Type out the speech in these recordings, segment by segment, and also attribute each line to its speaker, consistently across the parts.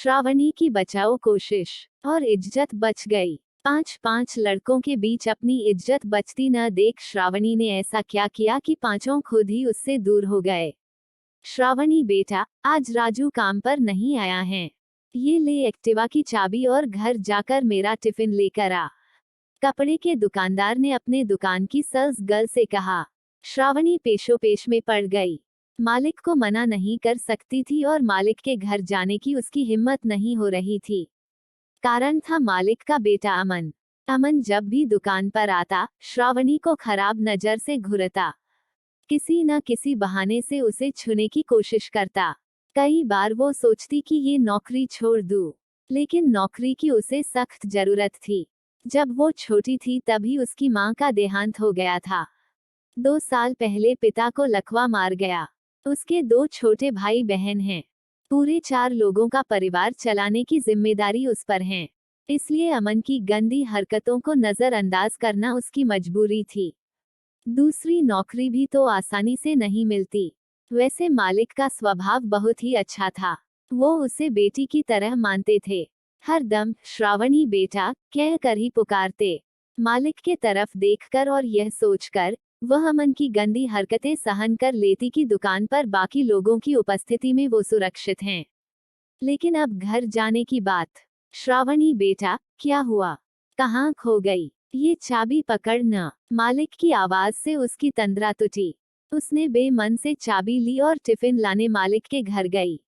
Speaker 1: श्रावणी की बचाओ कोशिश, और इज्जत बच गई। 5 लड़कों के बीच अपनी इज्जत बचती न देख श्रावणी ने ऐसा क्या किया कि पांचों खुद ही उससे दूर हो गए। श्रावणी बेटा, आज राजू काम पर नहीं आया है। ये ले एक्टिवा की चाबी और घर जाकर मेरा टिफिन लेकर आ। कपड़े के दुकानदार ने अपने दुकान की सेल्स गर्ल से कहा। श्रावणी पेशोपेश में पड़ गई। मालिक को मना नहीं कर सकती थी और मालिक के घर जाने की उसकी हिम्मत नहीं हो रही थी। कारण था मालिक का बेटा अमन। अमन जब भी दुकान पर आता, श्रावणी को खराब नजर से घूरता। किसी न किसी बहाने से उसे छूने की कोशिश करता। कई बार वो सोचती कि ये नौकरी छोड़ दूं, लेकिन नौकरी की उसे सख्त जरूरत थी। जब वो छोटी थी तभी उसकी मां का देहांत हो गया था। 2 साल पहले पिता को लकवा मार गया। उसके 2 छोटे भाई बहन हैं। पूरे 4 लोगों का परिवार चलाने की जिम्मेदारी उस पर है। इसलिए अमन की गंदी हरकतों को नजरअंदाज करना उसकी मजबूरी थी। दूसरी नौकरी भी तो आसानी से नहीं मिलती। वैसे मालिक का स्वभाव बहुत ही अच्छा था। वो उसे बेटी की तरह मानते थे। हर दम श्रावणी बेटा कह कर ही पुकारते। मालिक के तरफ देखकर और यह सोचकर वह अमन की गंदी हरकतें सहन कर लेती कि दुकान पर बाकी लोगों की उपस्थिति में वो सुरक्षित हैं। लेकिन अब घर जाने की बात। श्रावणी बेटा, क्या हुआ? कहाँ खो गई? ये चाबी पकड़ न। मालिक की आवाज से उसकी तंद्रा टूटी। उसने बेमन से चाबी ली और टिफिन लाने मालिक के घर गई।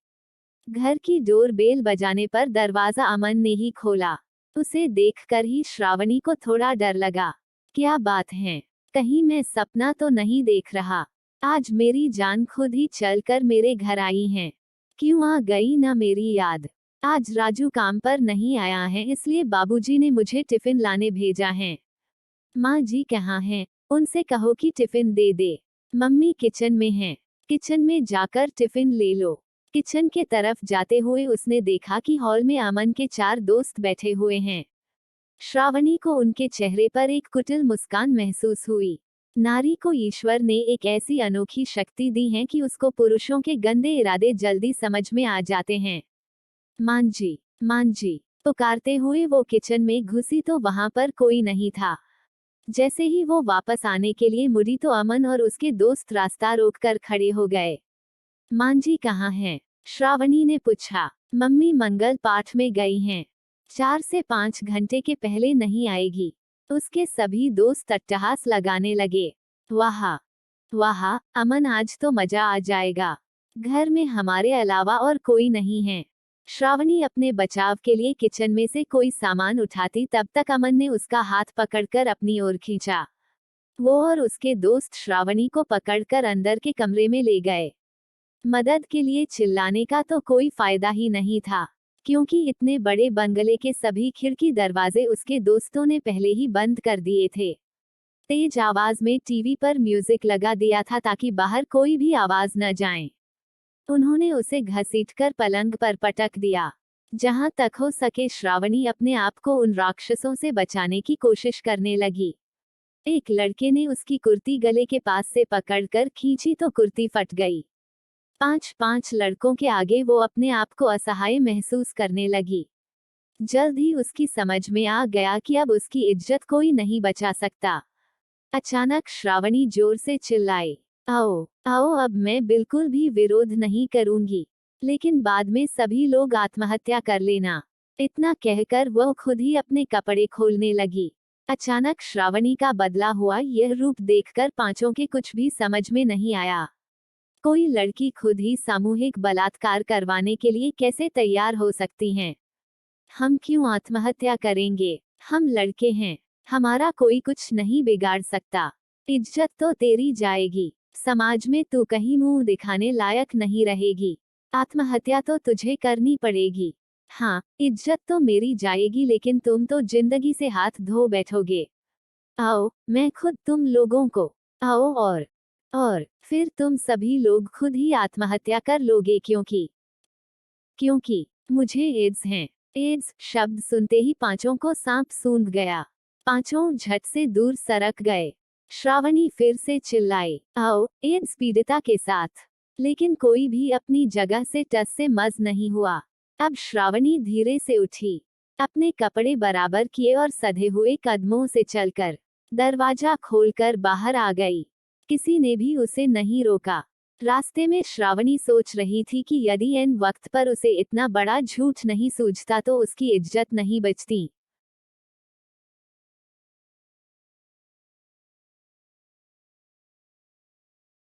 Speaker 1: घर की डोर बेल बजाने पर दरवाजा अमन ने ही खोला। उसे देखकर ही श्रावणी को थोड़ा डर लगा। क्या बात है? कहीं मैं सपना तो नहीं देख रहा? आज मेरी जान खुद ही चलकर मेरे घर आई है। क्यों आ गई ना मेरी याद? आज राजू काम पर नहीं आया है, इसलिए बाबूजी ने मुझे टिफिन लाने भेजा है। माँ जी कहाँ हैं? उनसे कहो कि टिफिन दे दे। मम्मी किचन में हैं। किचन में जाकर टिफिन ले लो। किचन के तरफ जाते हुए उसने देखा कि हॉल में अमन के 4 दोस्त बैठे हुए हैं। श्रावणी को उनके चेहरे पर एक कुटिल मुस्कान महसूस हुई। नारी को ईश्वर ने एक ऐसी अनोखी शक्ति दी है कि उसको पुरुषों के गंदे इरादे जल्दी समझ में आ जाते हैं। मां जी पुकारते हुए वो किचन में घुसी तो वहां पर कोई नहीं था। जैसे ही वो वापस आने के लिए मुड़ी तो अमन और उसके दोस्त रास्ता रोककर खड़े हो गए। मां जी कहाँ हैं? श्रावणी ने पूछा। मम्मी मंगल पाठ में गई हैं। 4 से 5 घंटे के पहले नहीं आएगी। उसके सभी दोस्त अट्टहास लगाने लगे। वाह वाह, अमन आज तो मजा आ जाएगा। घर में हमारे अलावा और कोई नहीं है। श्रावणी अपने बचाव के लिए किचन में से कोई सामान उठाती तब तक अमन ने उसका हाथ पकड़कर अपनी ओर खींचा। वो और उसके दोस्त श्रावणी को पकड़कर अंदर के कमरे में ले गए। मदद के लिए चिल्लाने का तो कोई फायदा ही नहीं था, क्योंकि इतने बड़े बंगले के सभी खिड़की दरवाजे उसके दोस्तों ने पहले ही बंद कर दिए थे। तेज आवाज में टीवी पर म्यूजिक लगा दिया था ताकि बाहर कोई भी आवाज न जाए। उन्होंने उसे घसीटकर पलंग पर पटक दिया। जहां तक हो सके श्रावणी अपने आप को उन राक्षसों से बचाने की कोशिश करने लगी। एक लड़के ने उसकी कुर्ती गले के पास से पकड़कर खींची तो कुर्ती फट गई। 5 लड़कों के आगे वो अपने आप को असहाय महसूस करने लगी। जल्द ही उसकी समझ में आ गया कि अब उसकी इज्जत कोई नहीं बचा सकता। अचानक श्रावणी जोर से चिल्लाई, आओ आओ, अब मैं बिल्कुल भी विरोध नहीं करूंगी, लेकिन बाद में सभी लोग आत्महत्या कर लेना। इतना कहकर वह खुद ही अपने कपड़े खोलने लगी। अचानक श्रावणी का बदला हुआ यह रूप देखकर पांचों के कुछ भी समझ में नहीं आया। कोई लड़की खुद ही सामूहिक बलात्कार करवाने के लिए कैसे तैयार हो सकती हैं? हम क्यों आत्महत्या करेंगे? हम लड़के हैं। हमारा कोई कुछ नहीं बिगाड़ सकता। इज्जत तो तेरी जाएगी। समाज में तू कहीं मुंह दिखाने लायक नहीं रहेगी। आत्महत्या तो तुझे करनी पड़ेगी। हाँ, इज्जत तो मेरी जाएगी, लेकिन तुम तो जिंदगी से हाथ धो बैठोगे। आओ, मैं खुद तुम लोगों को, आओ और फिर तुम सभी लोग खुद ही आत्महत्या कर लोगे, क्योंकि मुझे एड्स है। एड्स शब्द सुनते ही पांचों को सांप सूंघ गया। पांचों झट से दूर सरक गए। श्रावणी फिर से चिल्लाई, आओ, एड्स पीड़िता के साथ। लेकिन कोई भी अपनी जगह से टस से मस नहीं हुआ। अब श्रावणी धीरे से उठी, अपने कपड़े बराबर किए और सधे हुए कदमों से चलकर दरवाजा खोलकर बाहर आ गई। किसी ने भी उसे नहीं रोका। रास्ते में श्रावणी सोच रही थी कि यदि इन वक्त पर उसे इतना बड़ा झूठ नहीं सूझता तो उसकी इज्जत नहीं बचती।